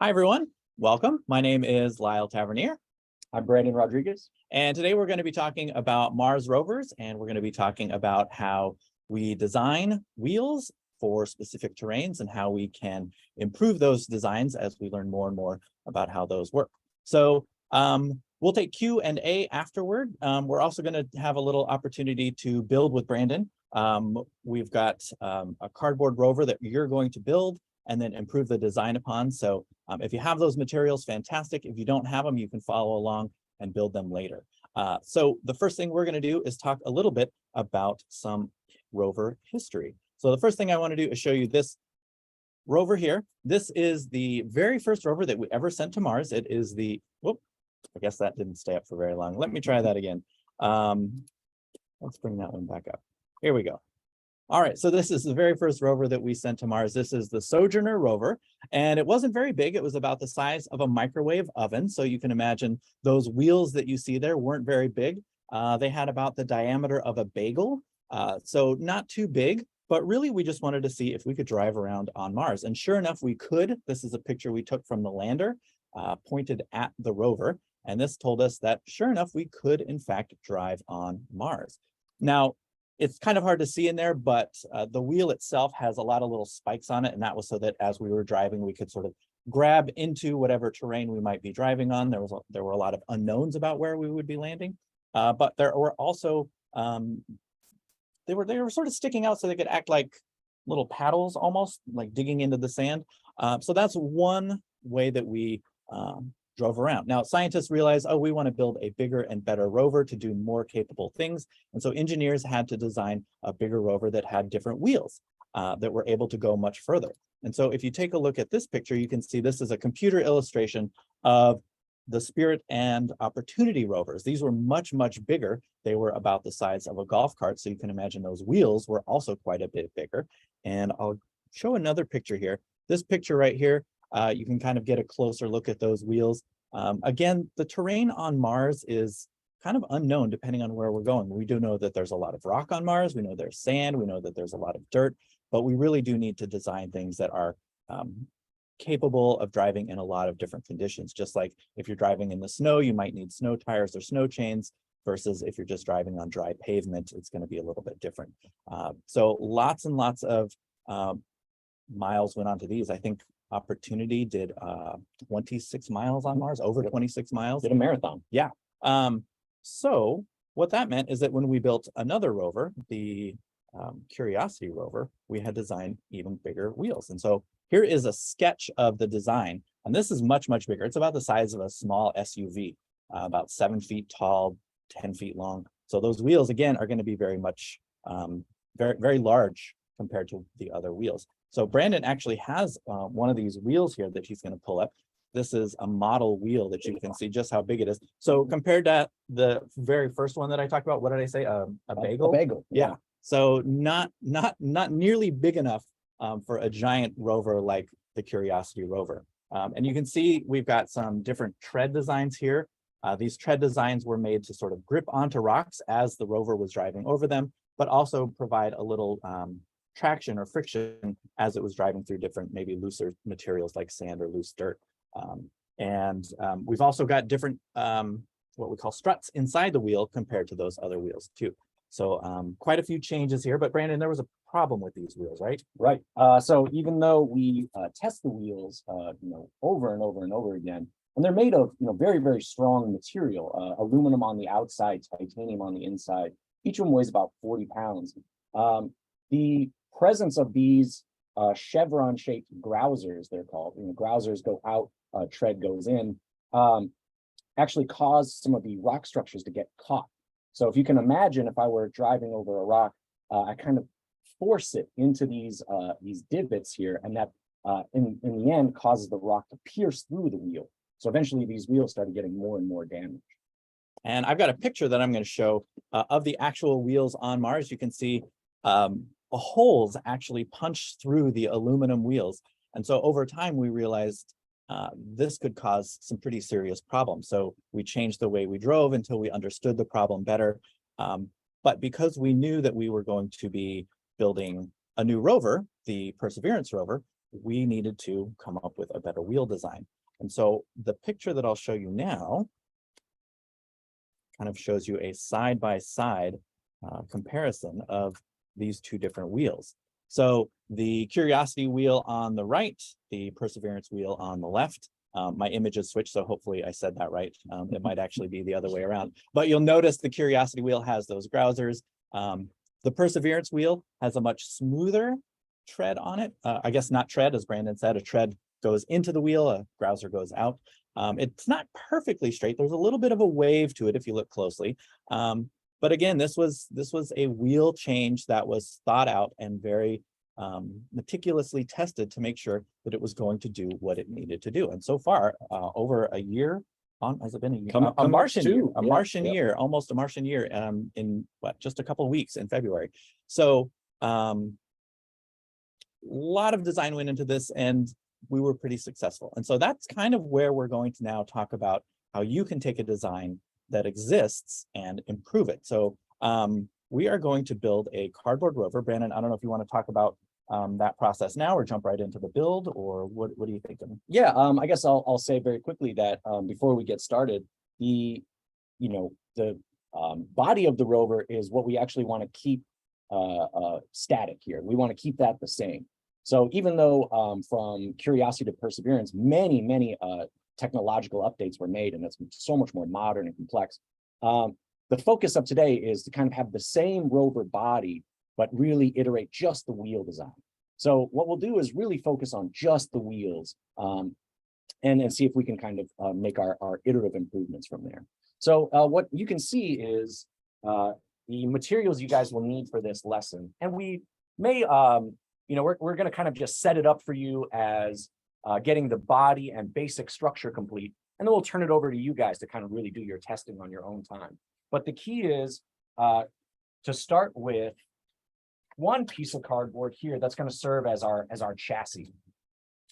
Hi, everyone. Welcome. My name is Lyle Tavernier. I'm Brandon Rodriguez. And today we're going to be talking about Mars rovers, and we're going to be talking about how we design wheels for specific terrains and how we can improve those designs as we learn more and more about how those work. So we'll take Q&A afterward. We're also going to have a little opportunity to build with Brandon. We've got a cardboard rover that you're going to build and then improve the design upon. So if you have those materials, fantastic. If you don't have them, you can follow along and build them later. So the first thing we're going to do is talk a little bit about some rover history. So the first thing I want to do is show you this rover here. This is the very first rover that we ever sent to Mars. It is the, whoop, I guess that didn't stay up for very long. Let me try that again. Let's bring that one back up. Here we go. All right, so this is the very first rover that we sent to Mars. This is the Sojourner rover, and it wasn't very big. It was about the size of a microwave oven. So you can imagine those wheels that you see there weren't very big. They had about the diameter of a bagel, so not too big, but really we just wanted to see if we could drive around on Mars. And sure enough, we could. This is a picture we took from the lander, pointed at the rover, and this told us that sure enough, we could in fact drive on Mars. Now, it's kind of hard to see in there, but the wheel itself has a lot of little spikes on it. And that was so that as we were driving, we could sort of grab into whatever terrain we might be driving on. There were a lot of unknowns about where we would be landing. But there were also, they were sort of sticking out so they could act like little paddles, almost like digging into the sand. So that's one way that we drove around. Now, scientists realized, oh, we want to build a bigger and better rover to do more capable things. And so engineers had to design a bigger rover that had different wheels that were able to go much further. And so if you take a look at this picture, you can see this is a computer illustration of the Spirit and Opportunity rovers. These were much, much bigger. They were about the size of a golf cart. So you can imagine those wheels were also quite a bit bigger. And I'll show another picture here. This picture right here, you can kind of get a closer look at those wheels. Again, the terrain on Mars is kind of unknown depending on where we're going. We do know that there's a lot of rock on Mars. We know there's sand. We know that there's a lot of dirt, but we really do need to design things that are capable of driving in a lot of different conditions. Just like if you're driving in the snow, you might need snow tires or snow chains, versus if you're just driving on dry pavement, it's going to be a little bit different. So lots and lots of miles went onto these. I think Opportunity did 26 miles on Mars, over 26 miles. Did a marathon. Yeah. So what that meant is that when we built another rover, the Curiosity rover, we had designed even bigger wheels. And so here is a sketch of the design. And this is much, much bigger. It's about the size of a small SUV, about 7 feet tall, 10 feet long. So those wheels, again, are going to be very much, very, very large compared to the other wheels. So Brandon actually has one of these wheels here that he's going to pull up. This is a model wheel that you can see just how big it is. So compared to the very first one that I talked about, what did I say? A bagel? A bagel. Yeah. So not nearly big enough for a giant rover like the Curiosity rover. And you can see we've got some different tread designs here. These tread designs were made to sort of grip onto rocks as the rover was driving over them, but also provide a little traction or friction as it was driving through different, maybe looser materials like sand or loose dirt. We've also got different, what we call struts inside the wheel compared to those other wheels too. So quite a few changes here, but Brandon, there was a problem with these wheels, right? Right. So even though we test the wheels, over and over and over again, and they're made of, very, very strong material, aluminum on the outside, titanium on the inside. Each one weighs about 40 pounds. The presence of these chevron-shaped grousers, they're called, grousers go out, tread goes in, actually cause some of the rock structures to get caught. So if you can imagine, if I were driving over a rock, I kind of force it into these divots here, and that in the end causes the rock to pierce through the wheel. So eventually these wheels started getting more and more damage. And I've got a picture that I'm going to show of the actual wheels on Mars. You can see holes actually punch through the aluminum wheels. And so over time, we realized this could cause some pretty serious problems. So we changed the way we drove until we understood the problem better. But because we knew that we were going to be building a new rover, the Perseverance rover, we needed to come up with a better wheel design. And so the picture that I'll show you now kind of shows you a side-by-side comparison of these two different wheels. So the Curiosity wheel on the right, the Perseverance wheel on the left. My image is switched, so hopefully I said that right. It might actually be the other way around. But you'll notice the Curiosity wheel has those grousers. The Perseverance wheel has a much smoother tread on it. I guess not tread, as Brandon said, a tread goes into the wheel, a grouser goes out. It's not perfectly straight. There's a little bit of a wave to it if you look closely. But again, this was a wheel change that was thought out and very meticulously tested to make sure that it was going to do what it needed to do. And so far, over a year, has it been a year? A Martian year, a Martian year, almost a Martian year, in what, just a couple of weeks in February. So a lot of design went into this, and we were pretty successful. And so that's kind of where we're going to now talk about how you can take a design that exists and improve it. So we are going to build a cardboard rover. Brandon, I don't know if you want to talk about that process now or jump right into the build, or what are you thinking? Yeah, I guess I'll say very quickly that before we get started, the body of the rover is what we actually want to keep static here. We want to keep that the same. So even though from Curiosity to Perseverance, many technological updates were made, and it's so much more modern and complex, the focus of today is to kind of have the same rover body, but really iterate just the wheel design. So what we'll do is really focus on just the wheels and see if we can kind of make our iterative improvements from there. So what you can see is the materials you guys will need for this lesson. And we may, we're going to kind of just set it up for you as getting the body and basic structure complete. And then we'll turn it over to you guys to kind of really do your testing on your own time. But the key is to start with one piece of cardboard here that's going to serve as our chassis.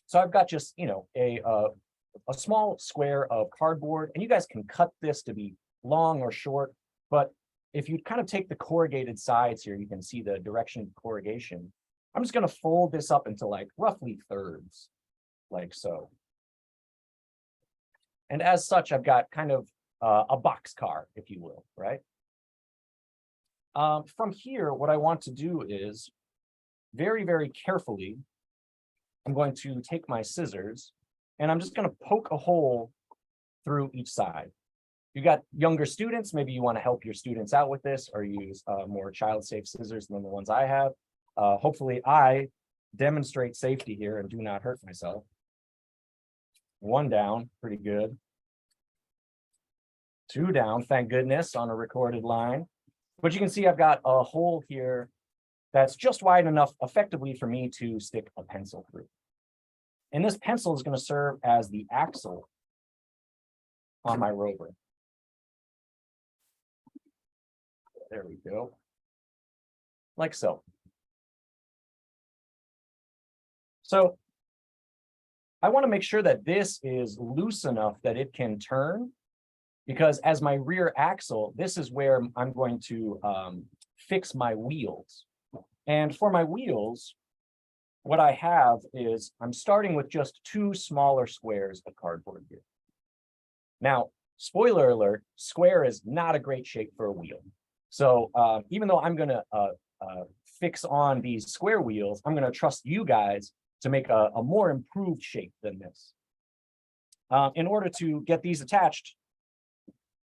So I've got just, a small square of cardboard, and you guys can cut this to be long or short. But if you kind of take the corrugated sides here, you can see the direction of corrugation. I'm just going to fold this up into like roughly thirds, like so. And as such, I've got kind of a box car, if you will, right? From here, what I want to do is very, very carefully, I'm going to take my scissors and I'm just going to poke a hole through each side. You got younger students, maybe you want to help your students out with this or use more child-safe scissors than the ones I have. Hopefully I demonstrate safety here and do not hurt myself. One down, pretty good. Two down, thank goodness, on a recorded line. But you can see I've got a hole here that's just wide enough effectively for me to stick a pencil through. And this pencil is going to serve as the axle on my rover. There we go. Like so. So I want to make sure that this is loose enough that it can turn, because as my rear axle, this is where I'm going to fix my wheels. And for my wheels, what I have is I'm starting with just two smaller squares of cardboard here. Now, spoiler alert, square is not a great shape for a wheel. So even though I'm going to fix on these square wheels, I'm going to trust you guys to make a more improved shape than this. In order to get these attached,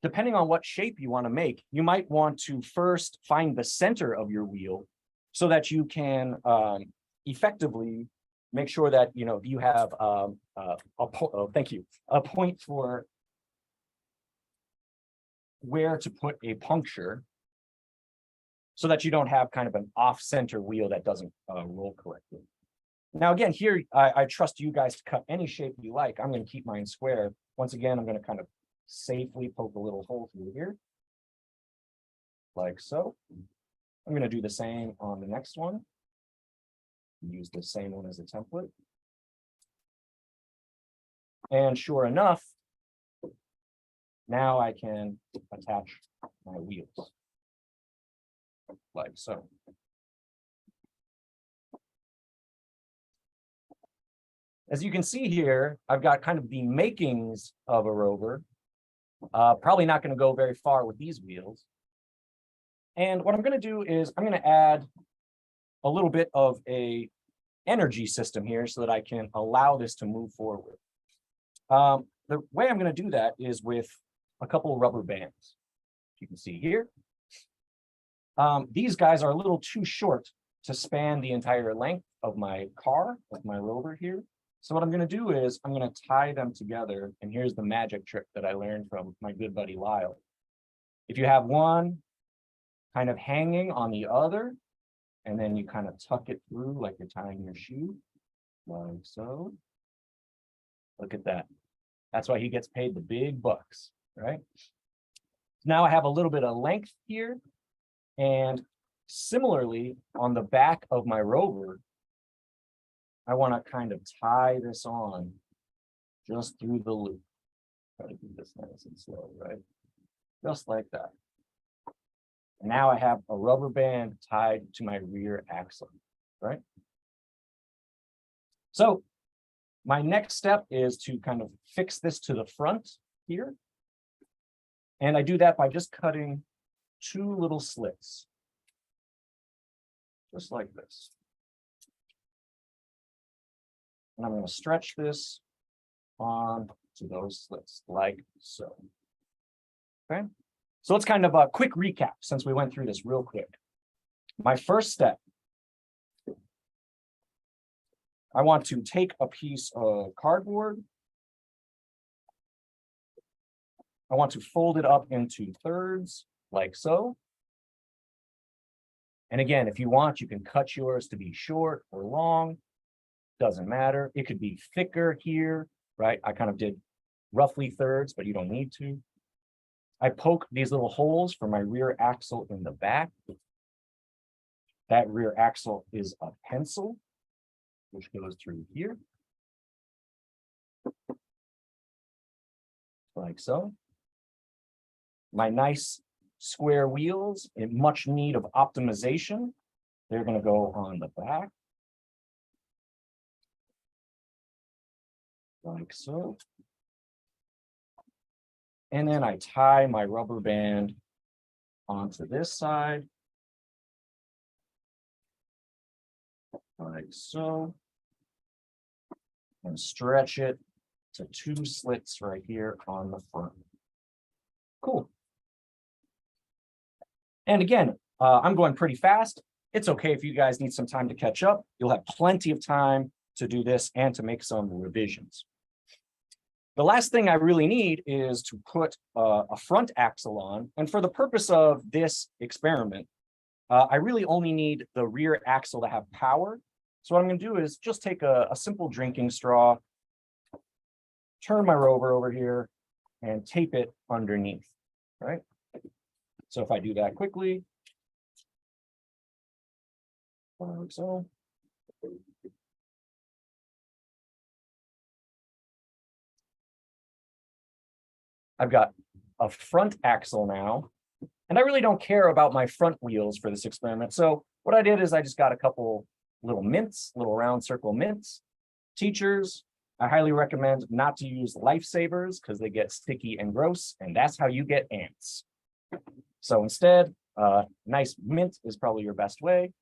depending on what shape you want to make, you might want to first find the center of your wheel so that you can effectively make sure that you have a point for where to put a puncture, so that you don't have kind of an off-center wheel that doesn't roll correctly. Now, again, here, I trust you guys to cut any shape you like. I'm going to keep mine square. Once again, I'm going to kind of safely poke a little hole through here, like so. I'm going to do the same on the next one. Use the same one as a template. And sure enough, now I can attach my wheels, like so. as you can see here, I've got kind of the makings of a Rover. Probably not going to go very far with these wheels. And what I'm going to do is I'm going to add a little bit of a energy system here so that I can allow this to move forward. The way I'm going to do that is with a couple of rubber bands. You can see here. These guys are a little too short to span the entire length of my car, of my Rover here. So what I'm going to do is I'm going to tie them together. And here's the magic trick that I learned from my good buddy Lyle. If you have one kind of hanging on the other, and then you kind of tuck it through like you're tying your shoe, like so. Look at that. That's why he gets paid the big bucks, right? Now I have a little bit of length here. And similarly, on the back of my Rover, I want to kind of tie this on just through the loop. Try to do this nice and slow, right? Just like that. And now I have a rubber band tied to my rear axle, right? So my next step is to kind of fix this to the front here. And I do that by just cutting 2 little slits, just like this. And I'm going to stretch this on to those slits, like so. Okay, so let's kind of a quick recap since we went through this real quick. My first step, I want to take a piece of cardboard. I want to fold it up into thirds, like so. And again, if you want, you can cut yours to be short or long. Doesn't matter. It could be thicker here, right? I kind of did roughly thirds, but you don't need to. I poke these little holes for my rear axle in the back. That rear axle is a pencil, which goes through here. Like so. My nice square wheels in much need of optimization. They're going to go on the back. Like so. And then I tie my rubber band onto this side. Like so. And stretch it to 2 slits right here on the front. Cool. And again, I'm going pretty fast. It's okay if you guys need some time to catch up. You'll have plenty of time to do this and to make some revisions. The last thing I really need is to put a front axle on. And for the purpose of this experiment, I really only need the rear axle to have power. So what I'm going to do is just take a simple drinking straw, turn my Rover over here, and tape it underneath, right? So if I do that quickly, like so. I've got a front axle now, and I really don't care about my front wheels for this experiment. So what I did is I just got a couple little mints, little round circle mints. Teachers, I highly recommend not to use lifesavers because they get sticky and gross, and that's how you get ants. So instead, nice mint is probably your best way.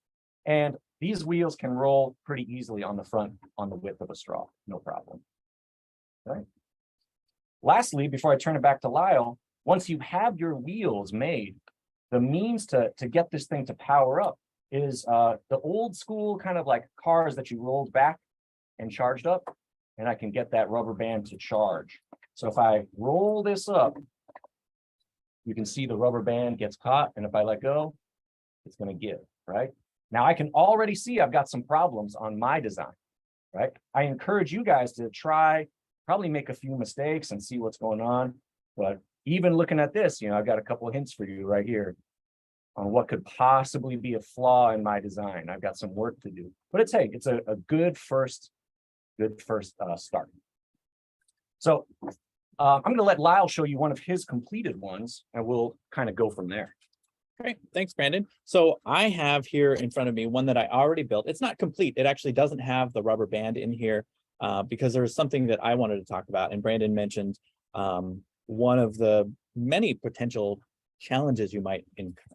And these wheels can roll pretty easily on the front on the width of a straw, no problem. Okay. Lastly, before I turn it back to Lyle, once you have your wheels made, the means to get this thing to power up is the old school kind of like cars that you rolled back and charged up, and I can get that rubber band to charge. So if I roll this up, you can see the rubber band gets caught, and if I let go, it's going to give, right? Now I can already see I've got some problems on my design, right? I encourage you guys to try, probably make a few mistakes and see what's going on. But even looking at this, you know, I've got a couple of hints for you right here on what could possibly be a flaw in my design. I've got some work to do, but it's a good first start. So I'm going to let Lyle show you one of his completed ones, and we'll kind of go from there. Great, thanks, Brandon. So I have here in front of me one that I already built. It's not complete. It actually doesn't have the rubber band in here. because there was something that I wanted to talk about, and Brandon mentioned one of the many potential challenges you might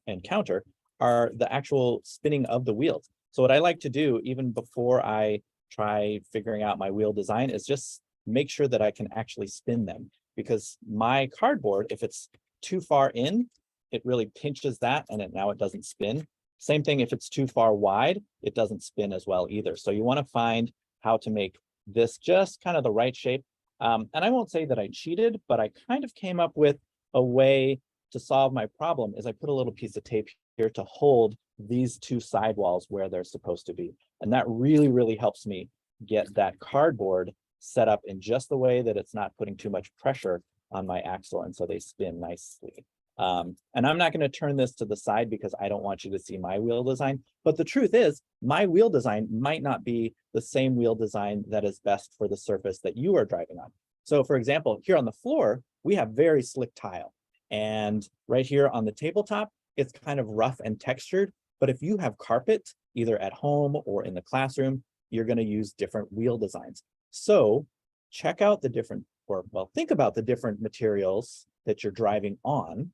encounter are the actual spinning of the wheels. So what I like to do, even before I try figuring out my wheel design, is just make sure that I can actually spin them, because my cardboard, if it's too far in, it really pinches that and now it doesn't spin. Same thing if it's too far wide, it doesn't spin as well either. So you want to find how to make this just kind of the right shape. And I won't say that I cheated, but I kind of came up with a way to solve my problem. Is I put a little piece of tape here to hold these two sidewalls where they're supposed to be. And that really helps me get that cardboard set up in just the way that it's not putting too much pressure on my axle, and so they spin nicely. And I'm not going to turn this to the side because I don't want you to see my wheel design. But the truth is, my wheel design might not be the same wheel design that is best for the surface that you are driving on. So for example, here on the floor, we have very slick tile. And right here on the tabletop, it's kind of rough and textured. But if you have carpet, either at home or in the classroom, you're going to use different wheel designs. So check out the different, or well, think about the different materials that you're driving on,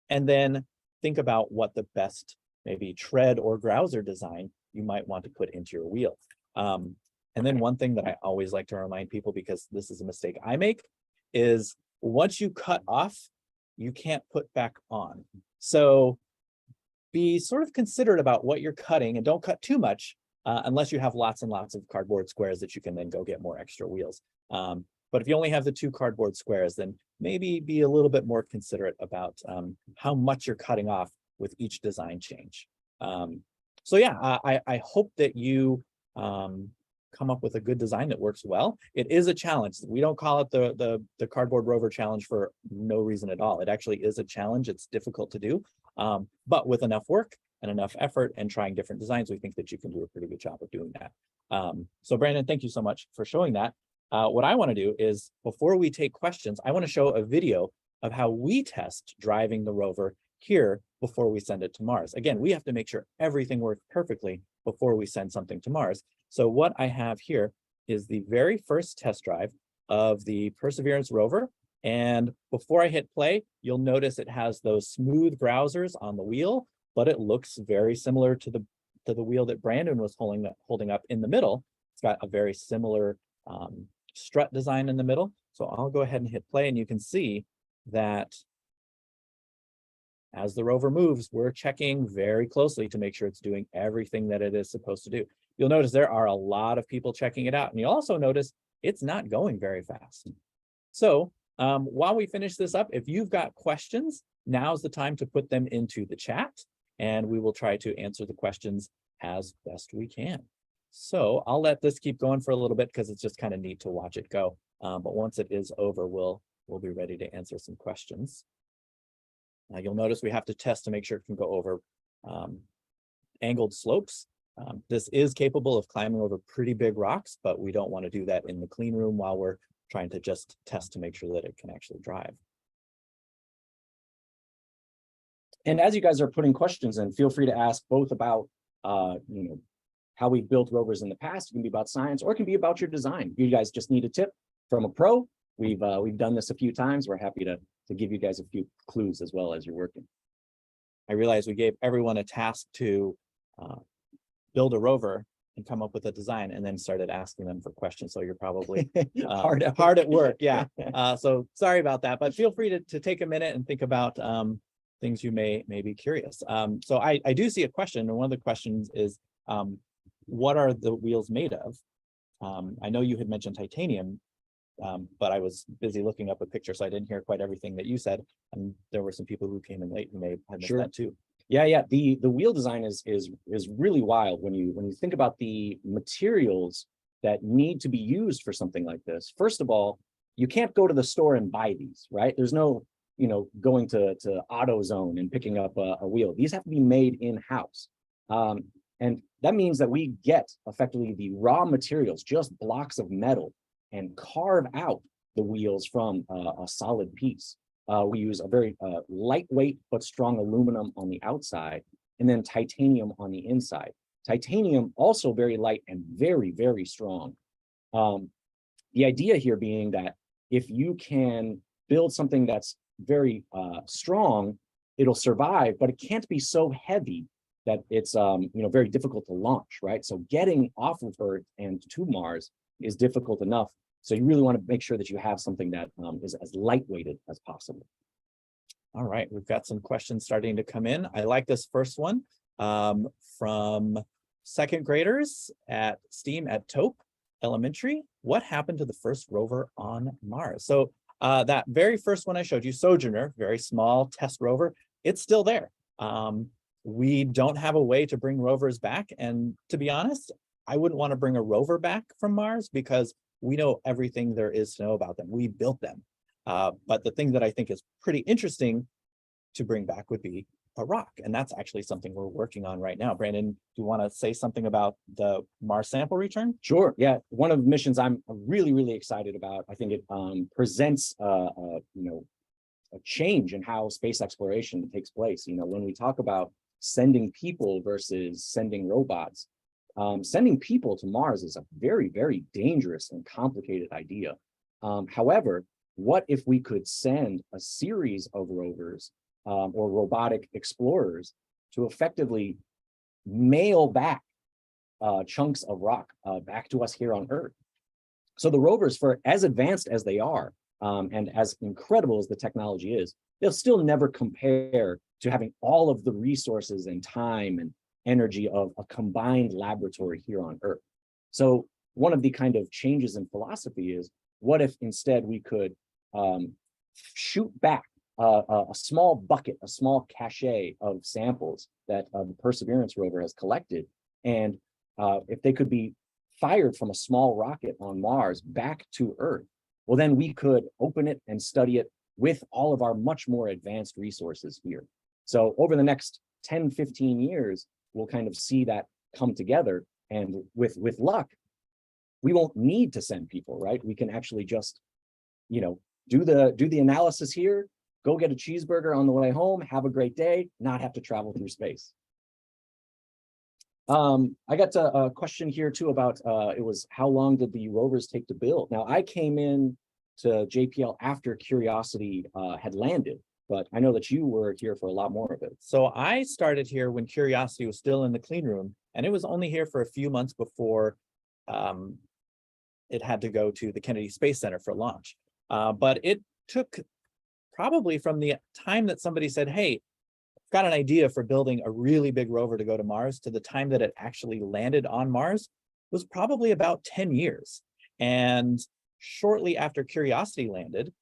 and then think about what the best maybe tread or grouser design you might want to put into your wheel. And then one thing that I always like to remind people, because this is a mistake I make, is once you cut off, you can't put back on. So be sort of considerate about what you're cutting, and don't cut too much unless you have lots and lots of cardboard squares that you can then go get more extra wheels. But if you only have the 2 cardboard squares, then maybe be a little bit more considerate about how much you're cutting off with each design change. So yeah, I hope that you come up with a good design that works well. It is a challenge. We don't call it the Cardboard Rover Challenge for no reason at all. It actually is a challenge. It's difficult to do, but with enough work and enough effort and trying different designs, we think that you can do a pretty good job of doing that. So Brandon, thank you so much for showing that. What I want to do is, before we take questions, I want to show a video of how we test driving the Rover here before we send it to Mars. Again, we have to make sure everything works perfectly before we send something to Mars. So what I have here is the very first test drive of the Perseverance rover. And before I hit play, you'll notice it has those smooth grousers on the wheel, but it looks very similar to the wheel that Brandon was holding up in the middle. It's got a very similar strut design in the middle. So I'll go ahead and hit play, and you can see that as the rover moves, we're checking very closely to make sure it's doing everything that it is supposed to do. You'll notice there are a lot of people checking it out, and you'll also notice it's not going very fast. So while we finish this up, if you've got questions, now's the time to put them into the chat, and we will try to answer the questions as best we can. So I'll let this keep going for a little bit because it's just kind of neat to watch it go. But once it is over, we'll be ready to answer some questions. Now you'll notice we have to test to make sure it can go over angled slopes. This is capable of climbing over pretty big rocks, but we don't want to do that in the clean room while we're trying to just test to make sure that it can actually drive. And as you guys are putting questions in, feel free to ask both about how we've built rovers in the past. It can be about science, or it can be about your design. You guys just need a tip from a pro. We've done this a few times. We're happy to give you guys a few clues as well as you're working. I realize we gave everyone a task to build a rover and come up with a design, and then started asking them for questions. So you're probably hard at work. Yeah. So sorry about that, but feel free to take a minute and think about things you may be curious. So I do see a question, and one of the questions is, what are the wheels made of? I know you had mentioned titanium, but I was busy looking up a picture, so I didn't hear quite everything that you said. And there were some people who came in late who may have missed that too. Yeah. The wheel design is really wild when you think about the materials that need to be used for something like this. First of all, you can't go to the store and buy these, right? There's no, going to AutoZone and picking up a wheel. These have to be made in-house. And that means that we get effectively the raw materials, just blocks of metal, and carve out the wheels from a solid piece. We use a very lightweight but strong aluminum on the outside, and then titanium on the inside. Titanium also very light and very, very strong. The idea here being that if you can build something that's very strong, it'll survive, but it can't be so heavy that it's very difficult to launch, right? So getting off of Earth and to Mars is difficult enough. So you really want to make sure that you have something that is as lightweighted as possible. All right, we've got some questions starting to come in. I like this first one from second graders at STEAM at Taupe Elementary. What happened to the first rover on Mars? So that very first one I showed you, Sojourner, very small test rover, it's still there. We don't have a way to bring rovers back. And to be honest, I wouldn't want to bring a rover back from Mars because we know everything there is to know about them. We built them. But the thing that I think is pretty interesting to bring back would be a rock. And that's actually something we're working on right now. Brandon, do you want to say something about the Mars sample return? Sure. Yeah. One of the missions I'm really, really excited about. I think it presents a change in how space exploration takes place. When we talk about sending people versus sending robots, sending people to Mars is a very, very dangerous and complicated idea. However, what if we could send a series of rovers or robotic explorers to effectively mail back chunks of rock back to us here on Earth? So the rovers, for as advanced as they are and as incredible as the technology is, they'll still never compare to having all of the resources and time and energy of a combined laboratory here on Earth. So one of the kind of changes in philosophy is, what if instead we could shoot back a small bucket, a small cache of samples that the Perseverance rover has collected, and if they could be fired from a small rocket on Mars back to Earth, well, then we could open it and study it with all of our much more advanced resources here. So over the next 10, 15 years, we'll kind of see that come together. And with luck, we won't need to send people, right? We can actually just, do the analysis here, go get a cheeseburger on the way home, have a great day, not have to travel through space. I got a question here too about, it was how long did the rovers take to build? Now, I came in to JPL after Curiosity had landed, but I know that you were here for a lot more of it. So I started here when Curiosity was still in the clean room, and it was only here for a few months before it had to go to the Kennedy Space Center for launch. But it took probably from the time that somebody said, hey, I've got an idea for building a really big rover to go to Mars, to the time that it actually landed on Mars was probably about 10 years. And shortly after Curiosity landed,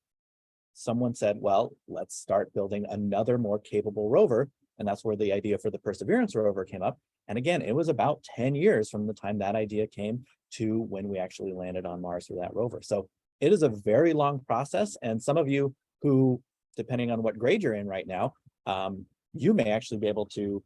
someone said, well, let's start building another more capable rover. And that's where the idea for the Perseverance rover came up. And again, it was about 10 years from the time that idea came to when we actually landed on Mars for that rover. So it is a very long process. And some of you who, depending on what grade you're in right now, you may actually be able to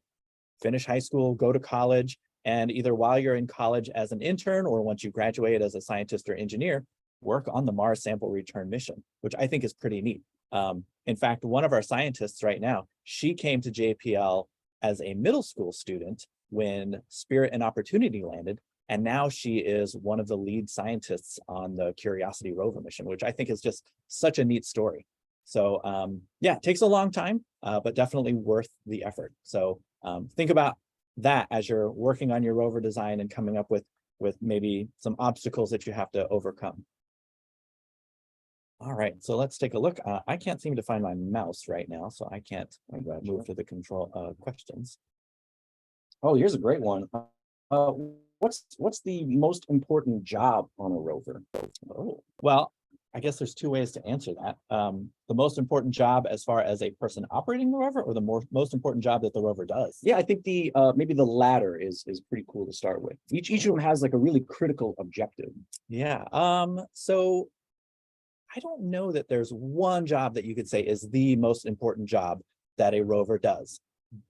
finish high school, go to college, and either while you're in college as an intern or once you graduate as a scientist or engineer, work on the Mars sample return mission, which I think is pretty neat. In fact, one of our scientists right now, she came to JPL as a middle school student when Spirit and Opportunity landed, and now she is one of the lead scientists on the Curiosity rover mission, which I think is just such a neat story. So yeah, it takes a long time, but definitely worth the effort. So think about that as you're working on your rover design and coming up with maybe some obstacles that you have to overcome. All right, so let's take a look. I can't seem to find my mouse right now, so I can't move to the control questions. Oh, here's a great one. What's the most important job on a rover? Oh, well, I guess there's two ways to answer that. The most important job as far as a person operating the rover, or the most important job that the rover does? Yeah, I think the maybe the latter is pretty cool to start with. Each of them has like a really critical objective. Yeah. So I don't know that there's one job that you could say is the most important job that a rover does.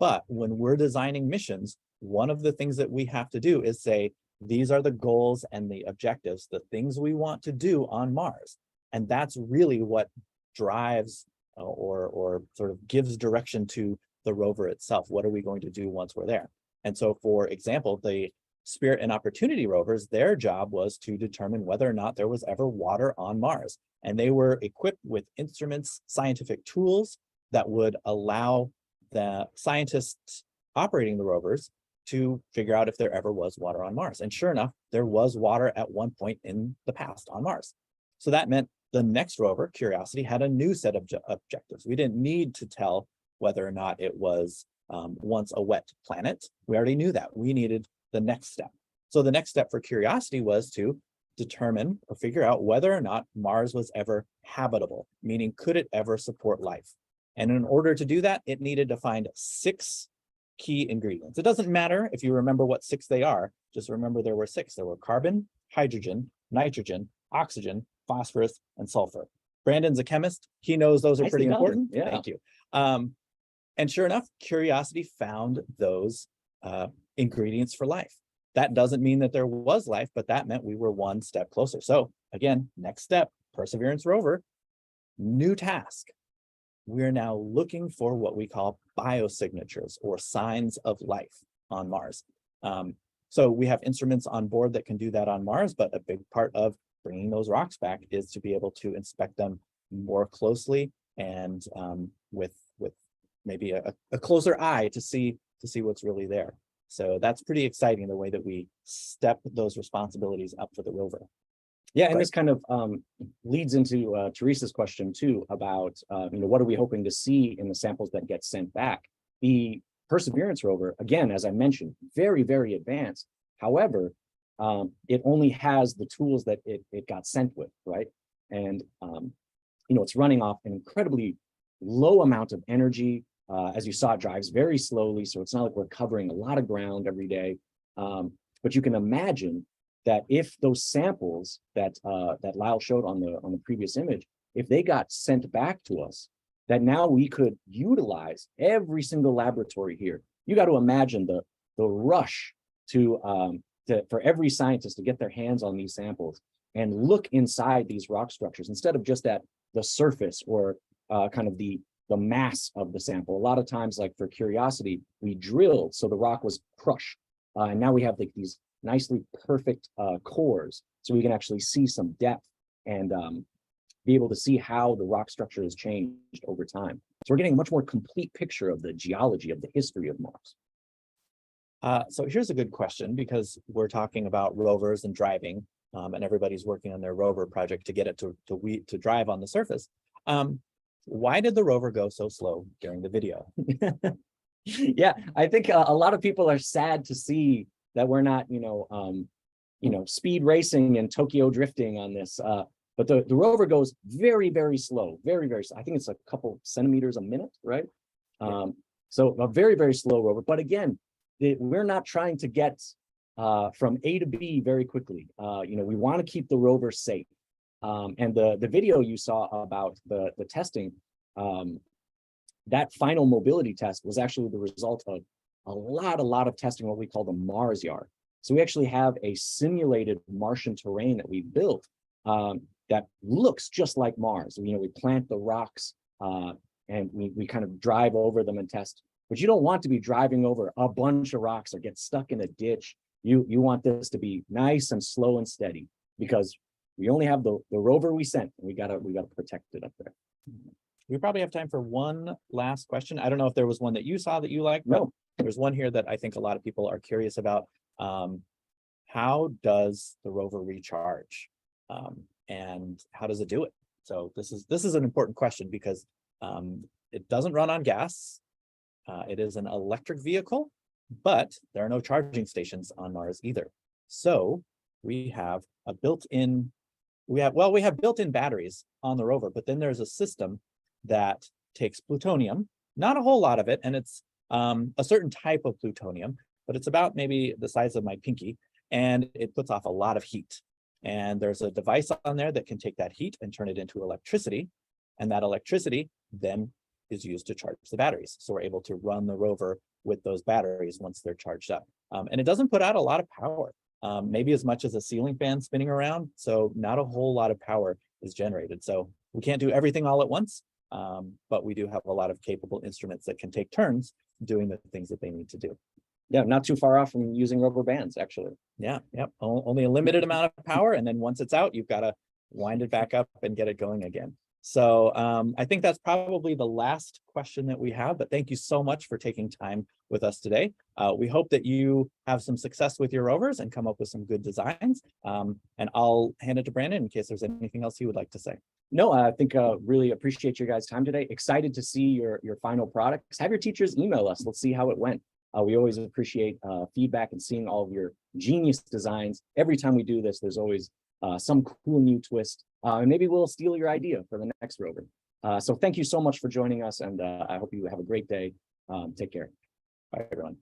But when we're designing missions, one of the things that we have to do is say, these are the goals and the objectives, the things we want to do on Mars. And that's really what drives or sort of gives direction to the rover itself. What are we going to do once we're there? And so, for example, the Spirit and Opportunity rovers, their job was to determine whether or not there was ever water on Mars. And they were equipped with instruments, scientific tools that would allow the scientists operating the rovers to figure out if there ever was water on Mars. And sure enough, there was water at one point in the past on Mars. So that meant the next rover, Curiosity, had a new set of objectives. We didn't need to tell whether or not it was once a wet planet. We already knew that. We needed the next step. So the next step for Curiosity was to determine or figure out whether or not Mars was ever habitable, meaning could it ever support life? And in order to do that, it needed to find 6 key ingredients. It doesn't matter if you remember what 6 they are, just remember there were 6. There were carbon, hydrogen, nitrogen, oxygen, phosphorus, and sulfur. Brandon's a chemist. He knows those are pretty important. Yeah. Thank you. And sure enough, Curiosity found those ingredients for life. That doesn't mean that there was life, but that meant we were one step closer. So again, next step, Perseverance rover, new task. We're now looking for what we call biosignatures or signs of life on Mars. So we have instruments on board that can do that on Mars, but a big part of bringing those rocks back is to be able to inspect them more closely and with maybe a closer eye to see what's really there. So that's pretty exciting, the way that we step those responsibilities up for the rover. Yeah, and this kind of leads into Teresa's question too about what are we hoping to see in the samples that get sent back. The Perseverance rover, again, as I mentioned, very, very advanced. However, it only has the tools that it got sent with, right? And it's running off an incredibly low amount of energy. As you saw, it drives very slowly, so it's not like we're covering a lot of ground every day. But you can imagine that if those samples that Lyle showed on the previous image, if they got sent back to us, that now we could utilize every single laboratory here. You got to imagine the rush for every scientist to get their hands on these samples and look inside these rock structures instead of just at the surface or kind of the mass of the sample. A lot of times, like for Curiosity, we drilled so the rock was crushed, and now we have like these nicely perfect cores, so we can actually see some depth and be able to see how the rock structure has changed over time. So we're getting a much more complete picture of the geology, of the history of Mars. So here's a good question, because we're talking about rovers and driving, and everybody's working on their rover project to get it to drive on the surface. Why did the rover go so slow during the video? Yeah, I think a lot of people are sad to see that we're not, speed racing and Tokyo drifting on this. But the rover goes very, very slow, very, very slow. I think it's a couple centimeters a minute, right? So a very, very slow rover. But again, we're not trying to get from A to B very quickly. We want to keep the rover safe. And the video you saw about the testing, that final mobility test was actually the result of a lot of testing, what we call the Mars yard. So we actually have a simulated Martian terrain that we built that looks just like Mars. We plant the rocks and we kind of drive over them and test. But you don't want to be driving over a bunch of rocks or get stuck in a ditch. You want this to be nice and slow and steady, because we only have the rover we sent, and we gotta protect it up there. We probably have time for one last question. I don't know if there was one that you saw that you liked, but there's one here that I think a lot of people are curious about. How does the rover recharge? And how does it do it? So this is an important question, because it doesn't run on gas. It is an electric vehicle, but there are no charging stations on Mars either. So we have built-in batteries on the rover, but then there's a system that takes plutonium, not a whole lot of it, and it's a certain type of plutonium, but it's about maybe the size of my pinky, and it puts off a lot of heat. And there's a device on there that can take that heat and turn it into electricity, and that electricity then is used to charge the batteries. So we're able to run the rover with those batteries once they're charged up. And it doesn't put out a lot of power, maybe as much as a ceiling fan spinning around. So not a whole lot of power is generated. So we can't do everything all at once, but we do have a lot of capable instruments that can take turns doing the things that they need to do. Yeah, not too far off from using rubber bands, actually. Yeah, yep. Only a limited amount of power, and then once it's out, you've got to wind it back up and get it going again. So I think that's probably the last question that we have, but thank you so much for taking time with us today. We hope that you have some success with your rovers and come up with some good designs. And I'll hand it to Brandon in case there's anything else he would like to say. No, I think really appreciate your guys' time today. Excited to see your final products. Have your teachers email us. Let's see how it went. We always appreciate feedback and seeing all of your genius designs. Every time we do this, there's always some cool new twist. And maybe we'll steal your idea for the next rover. So thank you so much for joining us, and I hope you have a great day. Take care. Bye, everyone.